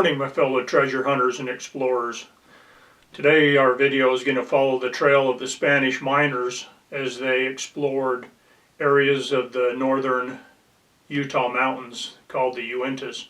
morning, my fellow treasure hunters and explorers. Today our video is going to follow the trail of the Spanish miners as they explored areas of the northern Uintah Mountains called the Uintahs.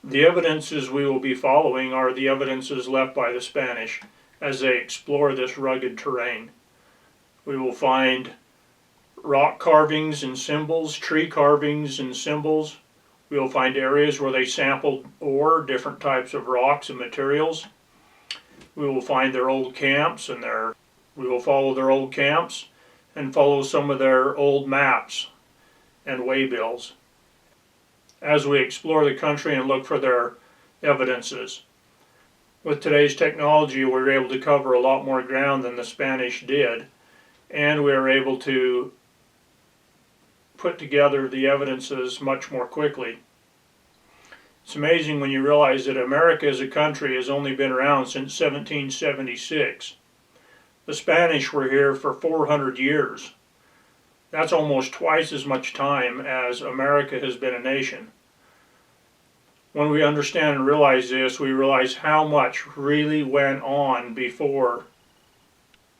The evidences we will be following are the evidences left by the Spanish as they explore this rugged terrain. We will find rock carvings and symbols, tree carvings and symbols. We will find areas where they sampled ore, different types of rocks and materials. We will find their old camps and we will follow their old camps and follow some of their old maps and waybills as we explore the country and look for their evidences. With today's technology, we're able to cover a lot more ground than the Spanish did, and we are able to put together the evidences much more quickly. It's amazing when you realize that America as a country has only been around since 1776. The Spanish were here for 400 years. That's almost twice as much time as America has been a nation. When we understand and realize this, we realize how much really went on before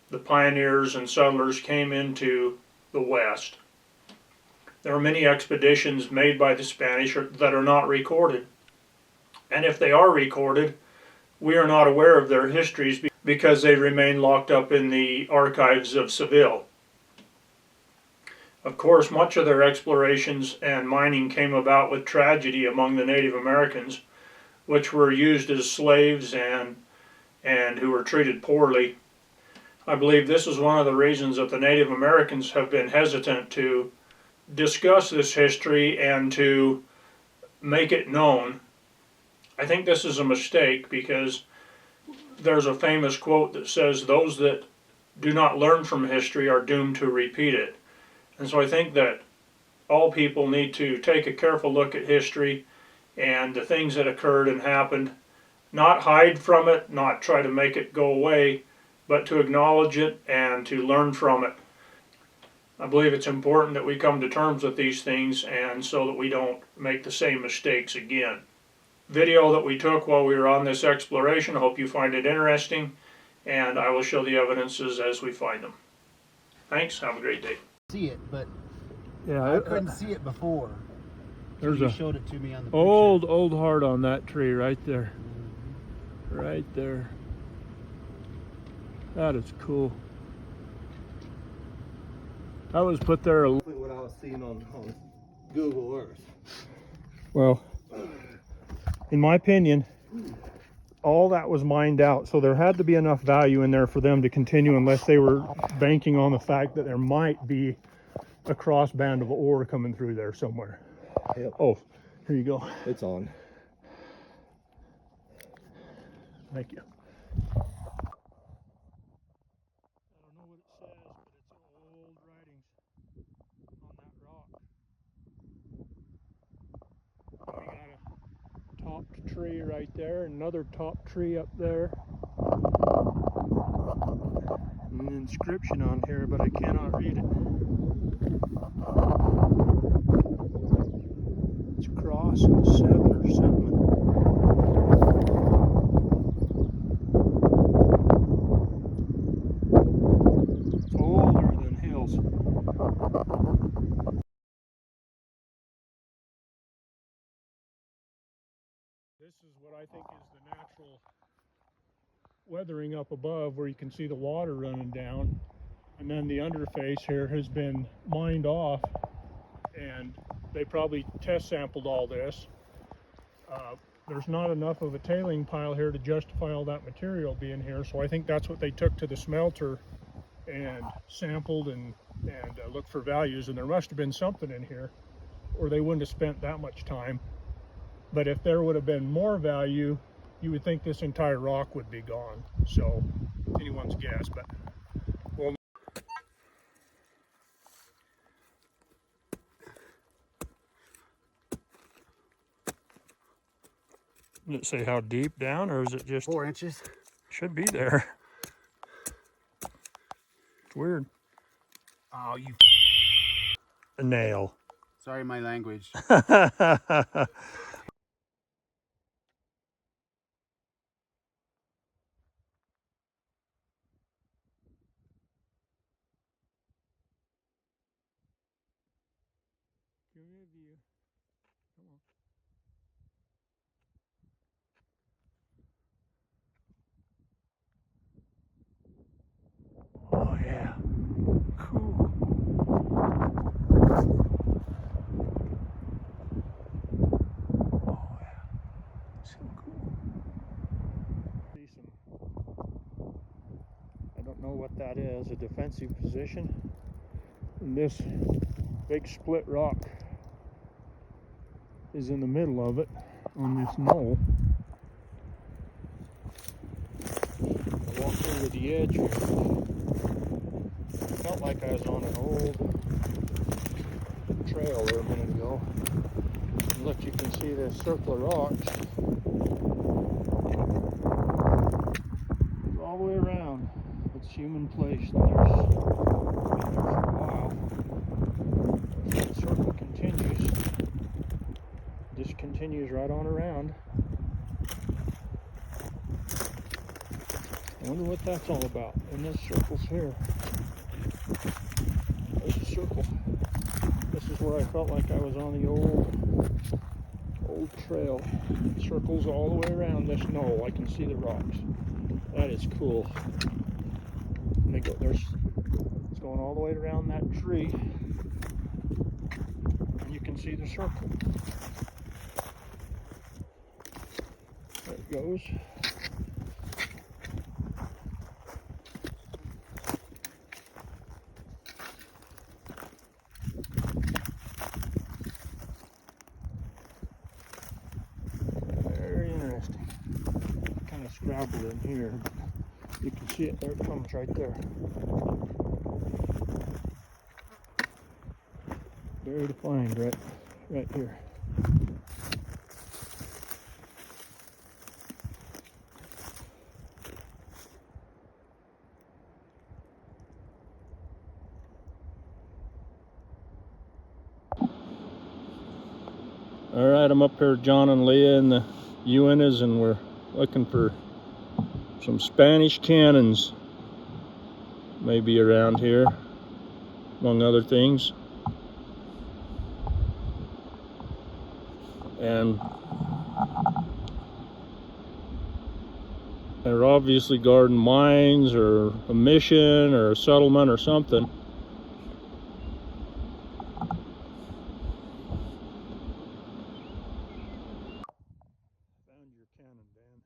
the pioneers and settlers came into the West. There are many expeditions made by the Spanish that are not recorded. And if they are recorded, we are not aware of their histories because they remain locked up in the archives of Seville. Of course, much of their explorations and mining came about with tragedy among the Native Americans, which were used as slaves and who were treated poorly. I believe this is one of the reasons that the Native Americans have been hesitant to discuss this history and to make it known. I think this is a mistake because there's a famous quote that says, "Those that do not learn from history are doomed to repeat it." And so I think that all people need to take a careful look at history and the things that occurred and happened, not hide from it, not try to make it go away, but to acknowledge it and to learn from it. I believe it's important that we come to terms with these things and so that we don't make the same mistakes again. Video that we took while we were on this exploration. I hope you find it interesting, and I will show the evidences as we find them. Thanks, have a great day. See it, but yeah, I couldn't see it before. There's you showed it to me on the old heart on that tree right there. Right there. That is cool. That was put there. What I was seeing on Google Earth. Well, in my opinion, all that was mined out, so there had to be enough value in there for them to continue, unless they were banking on the fact that there might be a cross band of ore coming through there somewhere. Yep. Oh, here you go. It's on. Thank you. I don't know what it says, but it's old writings on that rock. We got a topped tree right there, another top tree up there. An inscription on here, but I cannot read it. It's cross 7 or something. It's older than hills. This is what I think is the natural weathering up above, where you can see the water running down, and then the underface here has been mined off, and they probably test sampled all this. There's not enough of a tailing pile here to justify all that material being here, so I think that's what they took to the smelter and sampled and looked for values, and there must have been something in here or they wouldn't have spent that much time. But if there would have been more value, you would think this entire rock would be gone. So anyone's guess, but we'll. Did it say how deep down, or is it just 4 inches? Should be there. It's weird. Oh, you A nail. sorry my language. me a view. Come on. Oh yeah, cool. Oh yeah, so cool. See some, I don't know what that is, a defensive position. And this big split rock is in the middle of it on this knoll. I walked over the edge here. Felt like I was on an old trail there a minute ago. And look, you can see this circle of rocks all the way around. It's human placed. And there's been there for a while. That circle continues. This continues right on around. I wonder what that's all about. And this circle's here. There's a circle. This is where I felt like I was on the old trail. Circles all the way around this knoll. I can see the rocks. That is cool. And they go, it's going all the way around that tree. And you can see the circle. There it goes. Very interesting. Kind of scrabbled in here, but you can see it. There it comes right there. Very defined right here. All right, I'm up here with John and Leah in the Uintahs, and we're looking for some Spanish cannons, maybe around here, among other things. And they're obviously guarding mines or a mission or a settlement or something. Found your cannon, Dan.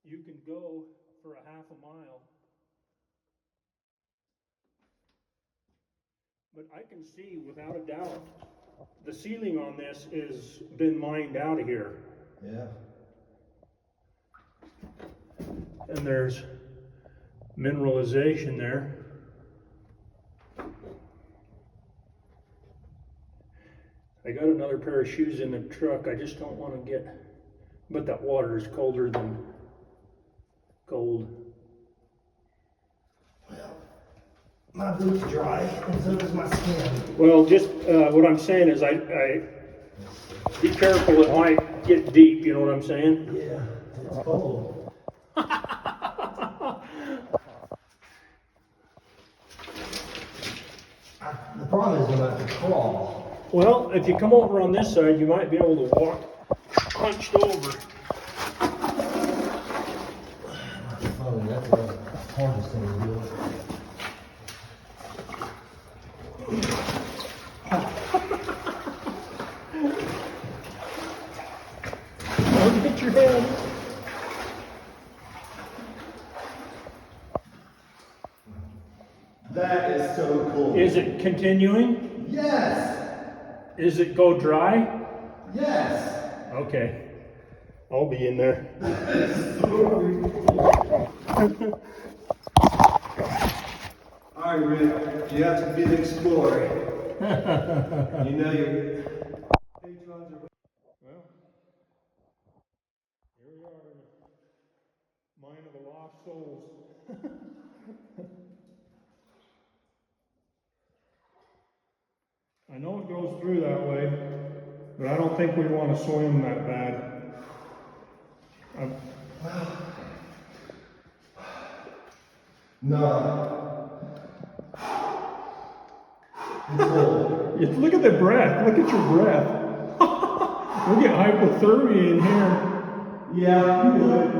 You can go for a half a mile, but I can see without a doubt the ceiling on this has been mined out of here. Yeah. And there's mineralization there. I got another pair of shoes in the truck. I just don't want to get, but that water is colder than cold. Well, my boots dry, and so does my skin. Well, just what I'm saying is I be careful, it might get deep, you know what I'm saying? Yeah, it's cold. The problem is I'm gonna have to crawl. Well, if you come over on this side, you might be able to walk hunched over. Oh, that's the hardest thing to do. Don't hit your head. That is so cool. Is it continuing? Yes! Is it go dry? Yes! Okay. I'll be in there. Alright, Rick, you have to be an explorer. You know your patrons are. Well, here we are in the mine of the lost souls. I know it goes through that way. But I don't think we want to swim that bad. No. It's cold. Look at the breath. Look at your breath. We'll get hypothermia in here. Yeah, you would.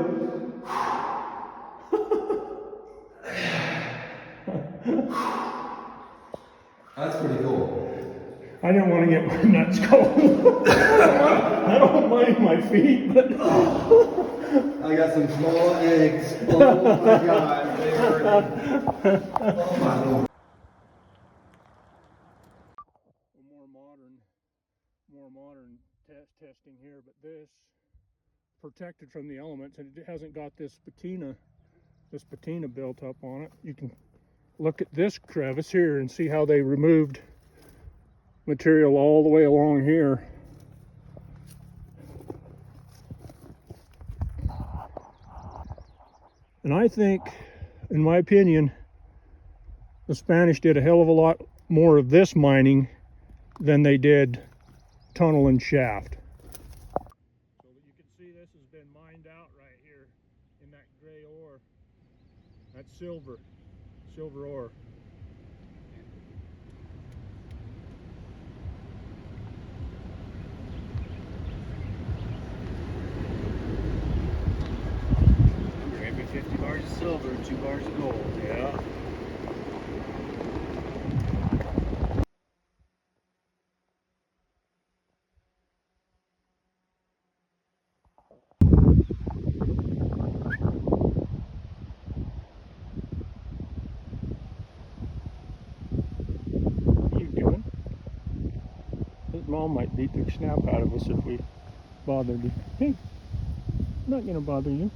That's pretty cool. I didn't want to get my nuts cold. I don't mind my feet, but I got some small eggs. Oh my god, they hurt. Oh my lord. more modern testing here, but this protected from the elements, and it hasn't got this patina built up on it. You can look at this crevice here and see how they removed material all the way along here. And I think, in my opinion, the Spanish did a hell of a lot more of this mining than they did tunnel and shaft. So you can see this has been mined out right here in that gray ore. That's silver ore. Every 50 bars of silver, 2 bars of gold. Yeah. What are you doing? His mom might beat the snap out of us if we bothered you. Hey, I'm not gonna bother you.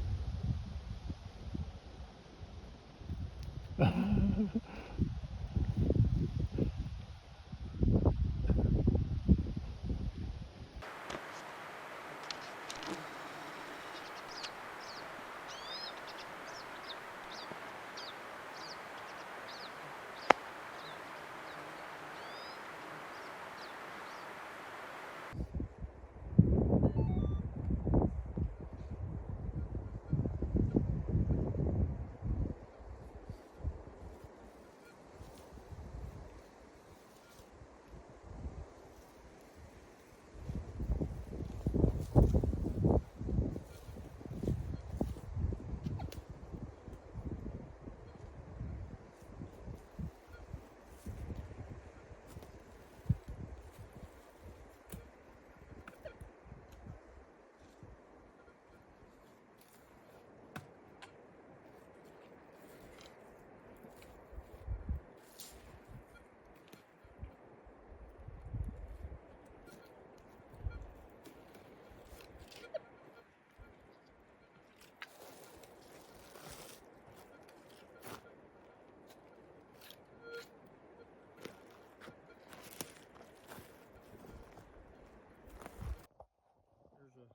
There's a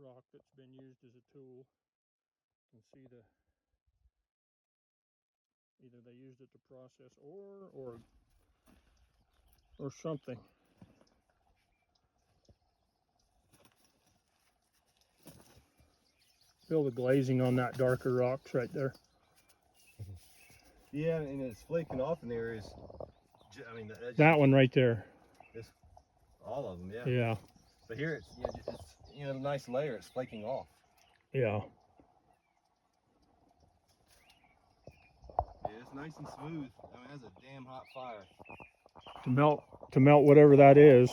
rock that's been used as a tool. You can see either they used it to process ore or something. Feel the glazing on that darker rocks right there. Yeah, and it's flaking off in areas. I mean, the edge. That one right there. All of them, yeah. Yeah. But here it's a nice layer. It's flaking off. Yeah. Yeah, it's nice and smooth. I mean, that's a damn hot fire. To melt whatever that is.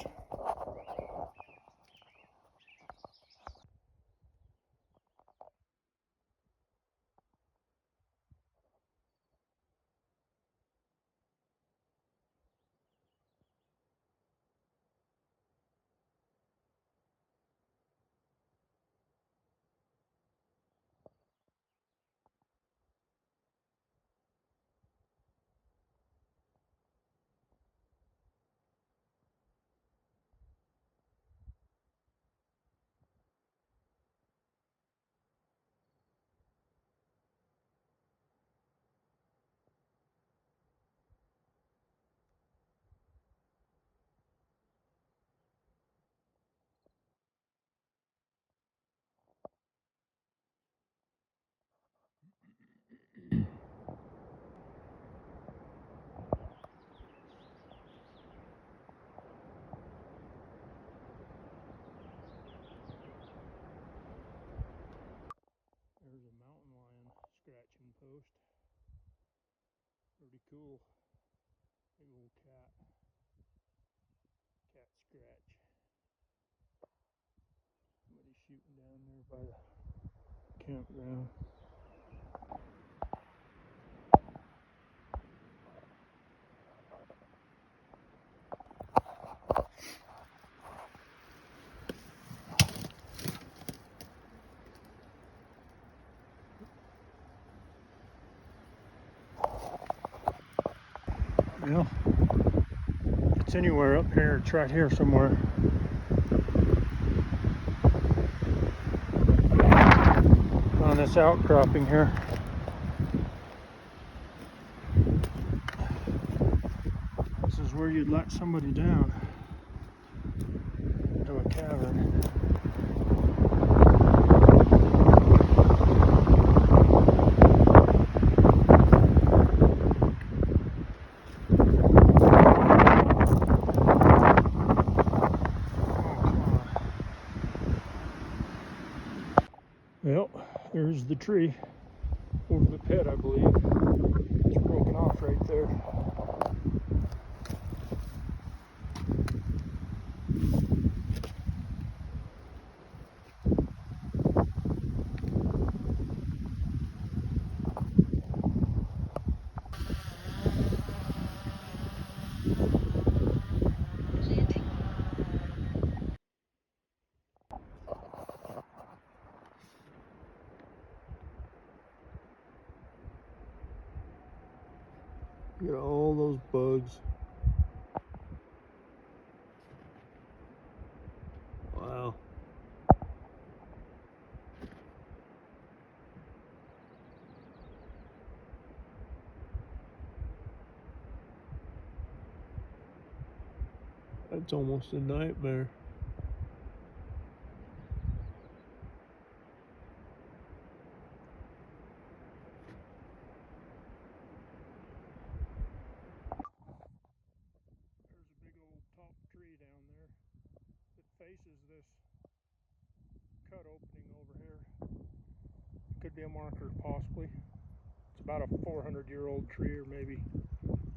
cool. Big old cat. Cat scratch. Somebody's shooting down there by the campground. Well, if it's anywhere up here, it's right here somewhere. On this outcropping here. This is where you'd let somebody down into a cavern. Well, there's the tree over the pit, I believe. It's broken off right there. Look at all those bugs. Wow. That's almost a nightmare. There's a big old top tree down there that faces this cut opening over here. Could be a marker, possibly. It's about a 400-year-old tree, or maybe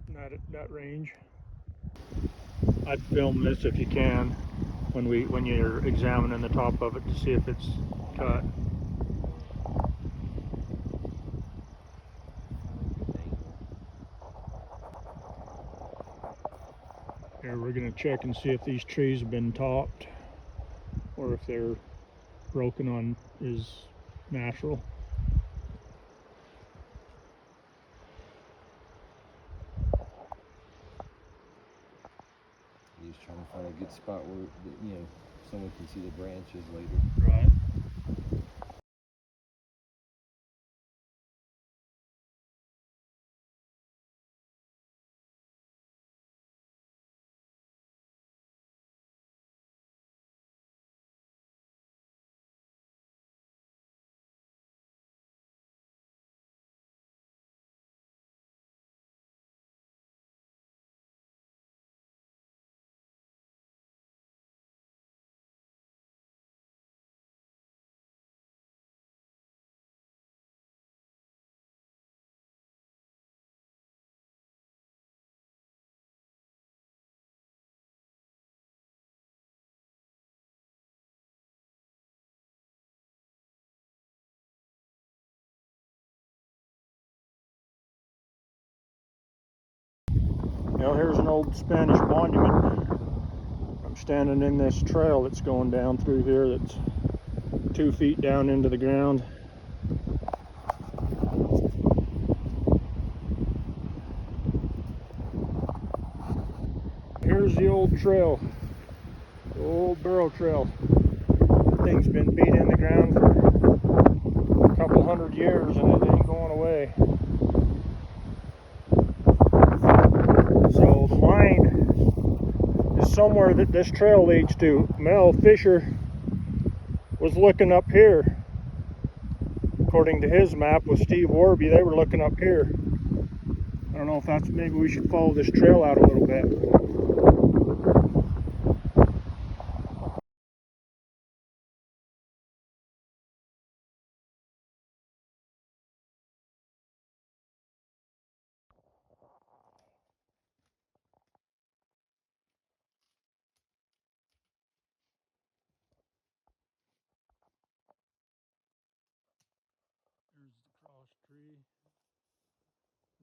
in that range. I'd film this if you can when you're examining the top of it to see if it's cut. Here, we're going to check and see if these trees have been topped or if they're broken on is natural. He's trying to find a good spot where, you know, someone can see the branches later. Right. Now here's an old Spanish monument. I'm standing in this trail that's going down through here that's 2 feet down into the ground. Here's the old trail, the old burro trail. That thing's been beat in the ground for a couple hundred years and it ain't going away. So the line is somewhere that this trail leads to. Mel Fisher was looking up here. According to his map with Steve Warby, they were looking up here. I don't know if that's, maybe we should follow this trail out a little bit.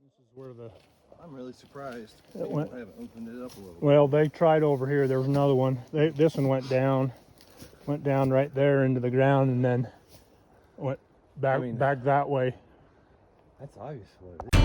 This is where the I'm really surprised. It People went- haven't opened it up a little bit. well, they tried over here. There was another one. This one went down right there into the ground, and then went back I mean- back that way. That's obvious what it is.